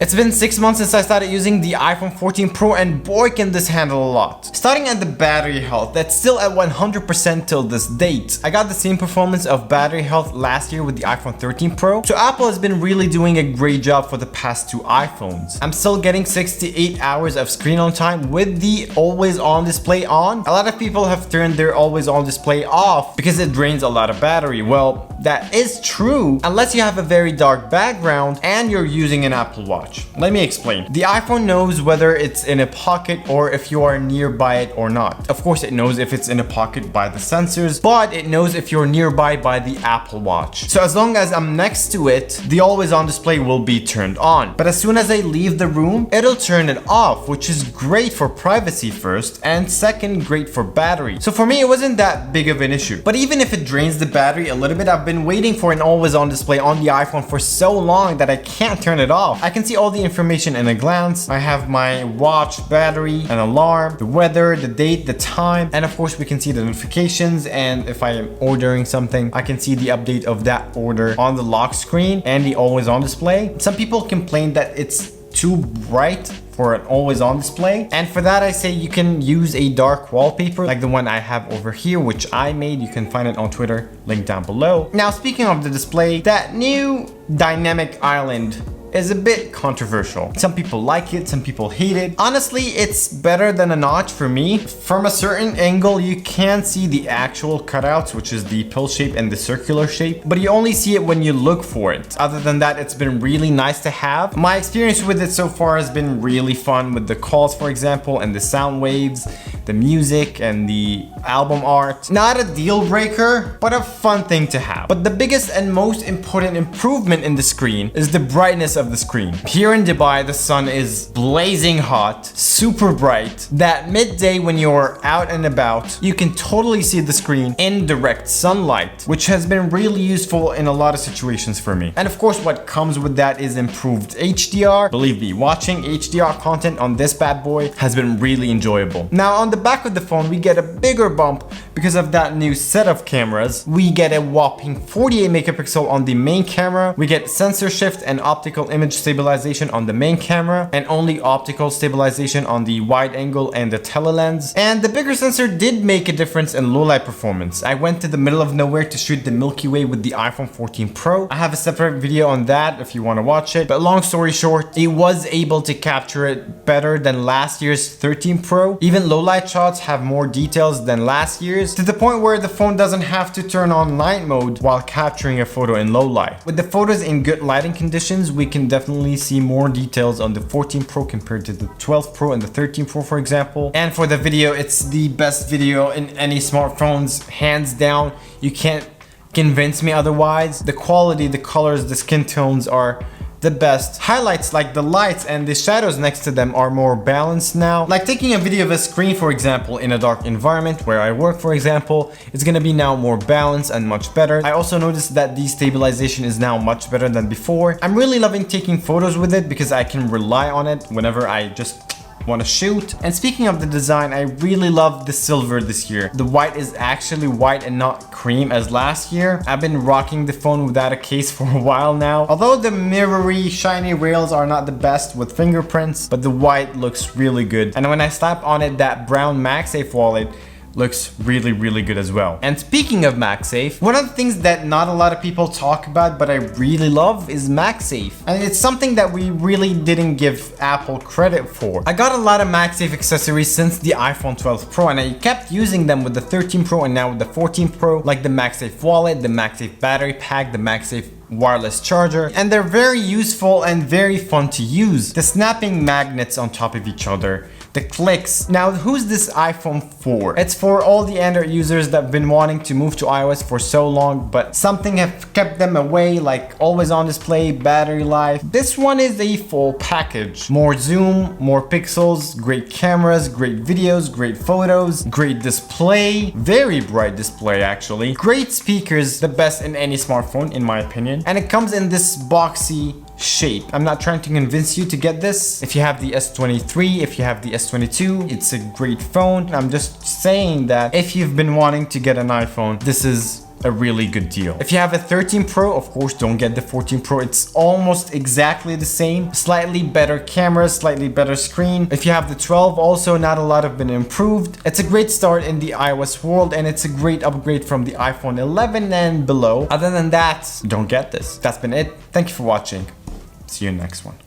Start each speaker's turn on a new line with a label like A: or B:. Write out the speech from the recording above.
A: It's been 6 months since I started using the iPhone 14 Pro, and boy can this handle a lot. Starting at the battery health, that's still at 100% till this date. I got the same performance of battery health last year with the iPhone 13 Pro, so Apple has been really doing a great job for the past two iPhones. I'm still getting 68 hours of screen on time with the always on display on. A lot of people have turned their always on display off because it drains a lot of battery. Well, that is true unless you have a very dark background and you're using an Apple Watch. Let me explain. The iPhone knows whether it's in a pocket or if you are nearby it or not. Of course, it knows if it's in a pocket by the sensors, but it knows if you're nearby by the Apple Watch. So as long as I'm next to it, the always on display will be turned on. But as soon as I leave the room, it'll turn it off, which is great for privacy first, and second, great for battery. So for me, it wasn't that big of an issue. But even if it drains the battery a little bit, I've been waiting for an always on display on the iPhone for so long that I can't turn it off. I can see all the information in a glance. I have my watch, battery, an alarm, the weather, the date, the time, and of course we can see the notifications, and if I am ordering something, I can see the update of that order on the lock screen and the always on display. Some people complain that it's too bright for an always on display, and for that I say you can use a dark wallpaper like the one I have over here, which I made. You can find it on Twitter, link down below. Now, speaking of the display, that new dynamic island is a bit controversial. Some people like it, some people hate it. Honestly, it's better than a notch for me. From a certain angle, you can see the actual cutouts, which is the pill shape and the circular shape, but you only see it when you look for it. Other than that, it's been really nice to have. My experience with it so far has been really fun with the calls, for example, and the sound waves, the music, and the album art. Not a deal breaker, but a fun thing to have. But the biggest and most important improvement in the screen is the brightness of the screen. Here in Dubai, the sun is blazing hot, super bright, that midday when you're out and about, you can totally see the screen in direct sunlight, which has been really useful in a lot of situations for me. And of course, what comes with that is improved HDR. Believe me, watching HDR content on this bad boy has been really enjoyable. Now, on the back of the phone, we get a bigger bump because of that new set of cameras. We get a whopping 48 megapixel on the main camera. We get sensor shift and optical image stabilization on the main camera, and only optical stabilization on the wide angle and the telelens. And the bigger sensor did make a difference in low light performance. I went to the middle of nowhere to shoot the Milky Way with the iPhone 14 Pro. I have a separate video on that if you want to watch it. But long story short, it was able to capture it better than last year's 13 Pro. Even low light shots have more details than last year's, to the point where the phone doesn't have to turn on night mode while capturing a photo in low light. With the photos in good lighting conditions, we can definitely see more details on the 14 Pro compared to the 12 Pro and the 13 Pro, for example. And for the video, it's the best video in any smartphones, hands down. You can't convince me otherwise. The quality, the colors, the skin tones are the best. Highlights like the lights and the shadows next to them are more balanced now. Like taking a video of a screen, for example, in a dark environment where I work, for example, it's gonna be now more balanced and much better. I also noticed that the stabilization is now much better than before. I'm really loving taking photos with it because I can rely on it whenever I just want to shoot. And speaking of the design, I really love the silver this year. The white is actually white and not cream as last year. I've been rocking the phone without a case for a while now. Although the mirrory shiny rails are not the best with fingerprints, but the white looks really good. And when I slap on it, that brown MagSafe wallet looks really, really good as well. And speaking of MagSafe, one of the things that not a lot of people talk about but I really love is MagSafe. And it's something that we really didn't give Apple credit for. I got a lot of MagSafe accessories since the iPhone 12 Pro, and I kept using them with the 13 Pro and now with the 14 Pro, like the MagSafe wallet, the MagSafe battery pack, the MagSafe wireless charger, and they're very useful and very fun to use. The snapping magnets on top of each other, the clicks. Now, who's this iPhone for? It's for all the Android users that have been wanting to move to iOS for so long, but something have kept them away, like always on display, battery life. This one is a full package. More zoom, more pixels, great cameras, great videos, great photos, great display, very bright display actually, great speakers, the best in any smartphone in my opinion. And it comes in this boxy shape. I'm not trying to convince you to get this. If you have the S23, if you have the S22, it's a great phone. I'm just saying that if you've been wanting to get an iPhone, this is a really good deal. If you have a 13 Pro, of course, don't get the 14 Pro. It's almost exactly the same. Slightly better camera, slightly better screen. If you have the 12, also not a lot have been improved. It's a great start in the iOS world, and it's a great upgrade from the iPhone 11 and below. Other than that, don't get this. That's been it. Thank you for watching. See you in the next one.